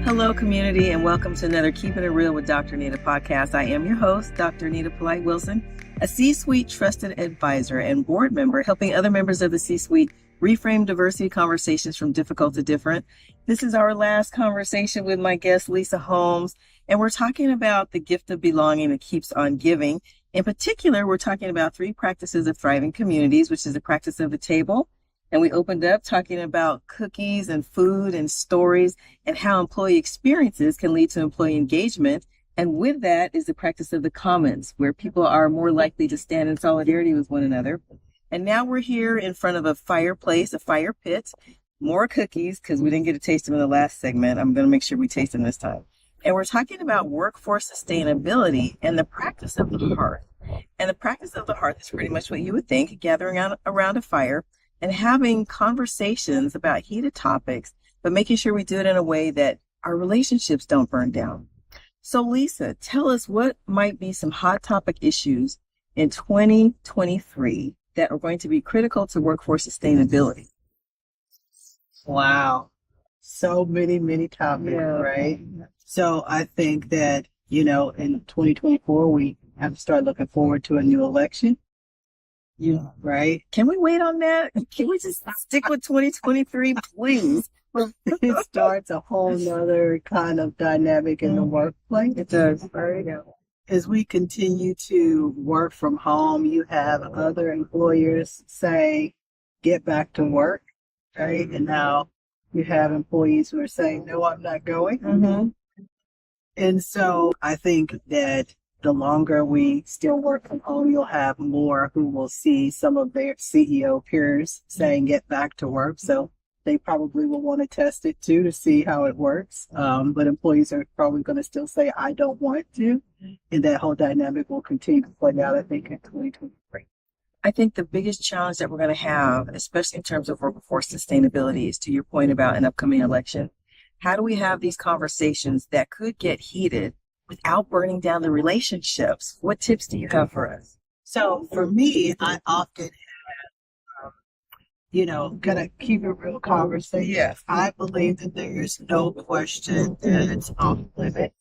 Hello, community, and welcome to another Keeping It Real with Dr. Nita podcast. I am your host, Dr. Nita Polite Wilson, a C-suite trusted advisor and board member, helping other members of the C-suite reframe diversity conversations from difficult to different. This is our last conversation with my guest, Lisa Holmes, and we're talking about the gift of belonging that keeps on giving. In particular, we're talking about 3 practices of thriving communities, which is the practice of the table. And we opened up talking about cookies and food and stories and how employee experiences can lead to employee engagement. And with that is the practice of the commons, where people are more likely to stand in solidarity with one another. And now we're here in front of a fireplace, a fire pit, more cookies, because we didn't get to taste them in the last segment. I'm going to make sure we taste them this time. And we're talking about workforce sustainability and the practice of the hearth. And the practice of the hearth is pretty much what you would think, gathering around a fire and having conversations about heated topics, but making sure we do it in a way that our relationships don't burn down. So Lisa, tell us what might be some hot topic issues in 2023 that are going to be critical to workforce sustainability. Wow. So many topics, right? So I think that, in 2024, we have to start looking forward to a new election. Yeah, right. Can we wait on that? Can we just stick with 2023, please? It starts a whole nother kind of dynamic in the workplace. It does. Right. As we continue to work from home, you have other employers say, get back to work, right? And now you have employees who are saying, no, I'm not going. Mm-hmm. And so I think that the longer we still work from home, you'll have more who will see some of their CEO peers saying get back to work. So they probably will want to test it too to see how it works. But employees are probably going to still say, I don't want to. And that whole dynamic will continue to play out, I think, in 2023. I think the biggest challenge that we're going to have, especially in terms of workforce sustainability, is to your point about an upcoming election. How do we have these conversations that could get heated without burning down the relationships? What tips do you have for us? So for me, I often have, kind of keep a real conversation. Yes. I believe that there's no question that it's off limits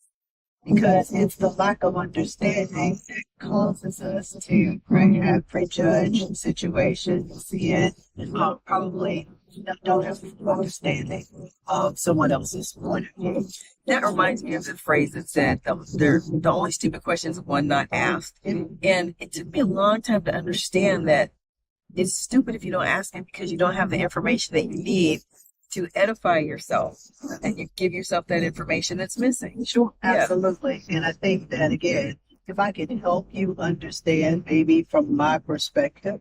because it's the lack of understanding that causes us to have prejudge situations, see it, probably don't have understanding of someone else's point of view. That reminds me of the phrase that said, the only stupid question is one not asked. And it took me a long time to understand that it's stupid if you don't ask it because you don't have the information that you need to edify yourself and you give yourself that information that's missing. Sure, absolutely. Yeah. And I think that, again, if I can help you understand maybe from my perspective,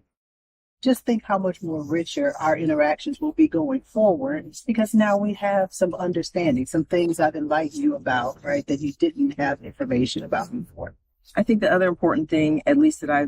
just think how much more richer our interactions will be going forward because now we have some understanding, some things I've enlightened you about, right, that you didn't have information about before. I think the other important thing, at least that I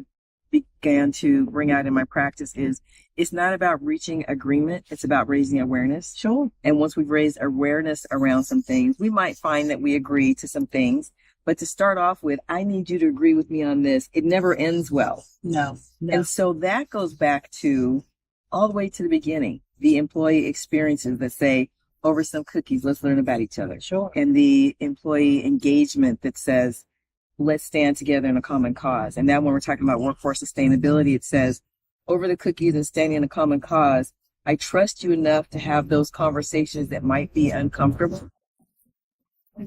began to bring out in my practice, is it's not about reaching agreement. It's about raising awareness. Sure. And once we've raised awareness around some things, we might find that we agree to some things. But to start off with, I need you to agree with me on this. It never ends well. No. And so that goes back to all the way to the beginning, the employee experiences that say, over some cookies, let's learn about each other. Sure. And the employee engagement that says, let's stand together in a common cause. And now when we're talking about workforce sustainability, it says, over the cookies and standing in a common cause, I trust you enough to have those conversations that might be uncomfortable.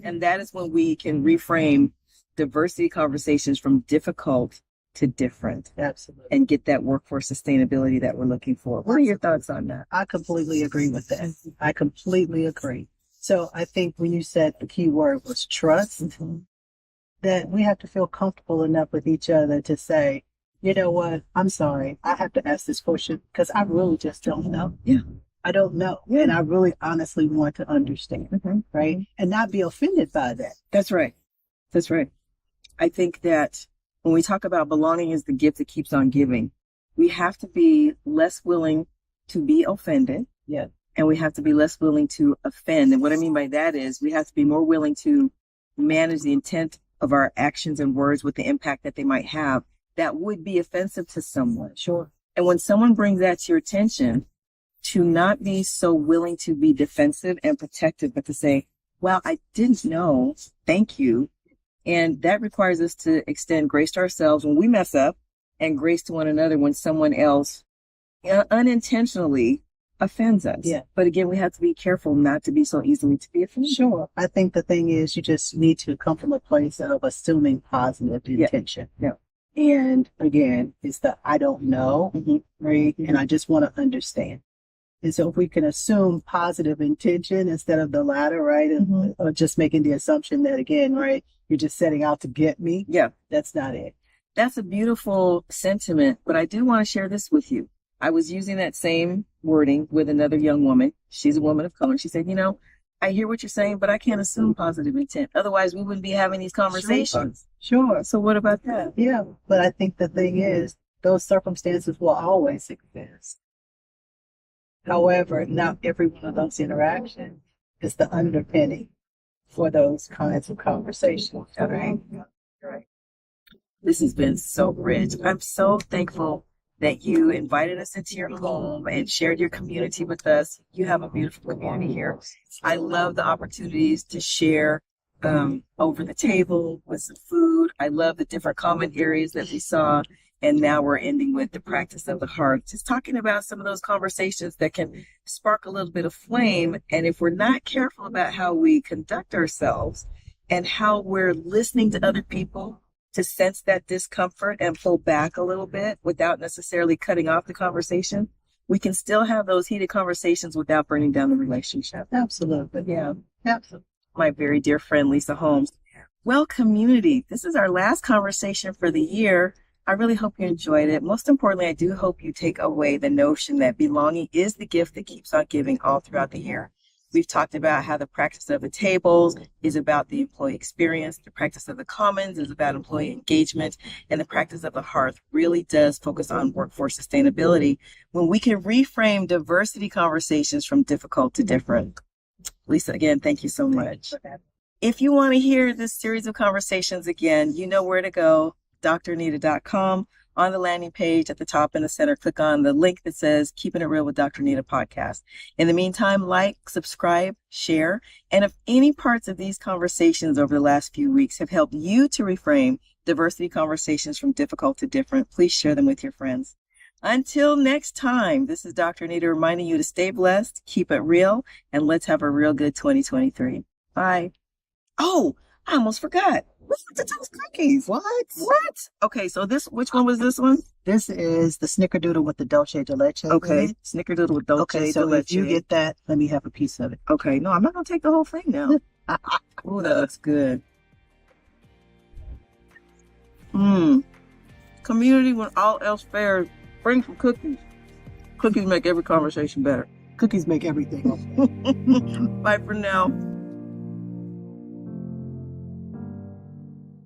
And that is when we can reframe diversity conversations from difficult to different. Absolutely. And get that workforce sustainability that we're looking for. What are your thoughts on that? I completely agree with that. I completely agree. So I think when you said the key word was trust, that we have to feel comfortable enough with each other to say, you know what, I'm sorry, I have to ask this question because I really just don't know. Yeah. I don't know. Yeah. And I really honestly want to understand, right? And not be offended by that. That's right. That's right. I think that when we talk about belonging is the gift that keeps on giving, we have to be less willing to be offended. Yeah. And we have to be less willing to offend. And what I mean by that is we have to be more willing to manage the intent of our actions and words with the impact that they might have that would be offensive to someone. Sure. And when someone brings that to your attention, to not be so willing to be defensive and protective, but to say, wow, I didn't know. Thank you. And that requires us to extend grace to ourselves when we mess up and grace to one another when someone else unintentionally offends us. Yeah. But again, we have to be careful not to be so easily to be offended. Sure. I think the thing is you just need to come from a place of assuming positive intention. Yeah. And again, it's the I don't know, right? And I just want to understand. And so if we can assume positive intention instead of the latter, right? And or just making the assumption that again, right, you're just setting out to get me. Yeah. That's not it. That's a beautiful sentiment, but I do want to share this with you. I was using that same wording with another young woman. She's a woman of color. She said, you know, I hear what you're saying, but I can't assume positive intent. Otherwise, we wouldn't be having these conversations. Sure. So what about that? Yeah. But I think the thing is, those circumstances will always exist. However, not every one of those interactions is the underpinning for those kinds of conversations. Right? Right. This has been so rich. I'm so thankful that you invited us into your home and shared your community with us. You have a beautiful community here. I love the opportunities to share over the table with some food. I love the different common areas that we saw. And now we're ending with the practice of the hearth, just talking about some of those conversations that can spark a little bit of flame. And if we're not careful about how we conduct ourselves and how we're listening to other people to sense that discomfort and pull back a little bit without necessarily cutting off the conversation, we can still have those heated conversations without burning down the relationship. Absolutely. Yeah. Absolutely. My very dear friend, Lisa Holmes. Well, community, this is our last conversation for the year. I really hope you enjoyed it. Most importantly, I do hope you take away the notion that belonging is the gift that keeps on giving all throughout the year. We've talked about how the practice of the tables is about the employee experience. The practice of the commons is about employee engagement. And the practice of the hearth really does focus on workforce sustainability when we can reframe diversity conversations from difficult to different. Lisa, again, thank you so much. If you want to hear this series of conversations again, you know where to go. drnita.com. On the landing page at the top in the center, click on the link that says Keeping It Real with Dr. Nita podcast. In the meantime, like, subscribe, share. And if any parts of these conversations over the last few weeks have helped you to reframe diversity conversations from difficult to different, please share them with your friends. Until next time, this is Dr. Nita reminding you to stay blessed, keep it real, and let's have a real good 2023. Bye. Oh, I almost forgot. We have to toast cookies. What? Okay, so which one was this one? This is the snickerdoodle with the dulce de leche. Okay, snickerdoodle with dulce de leche. If you get that, let me have a piece of it. Okay, no, I'm not going to take the whole thing now. Oh, that looks good. Community, when all else fails, bring some cookies. Cookies make every conversation better. Cookies make everything. Bye for now.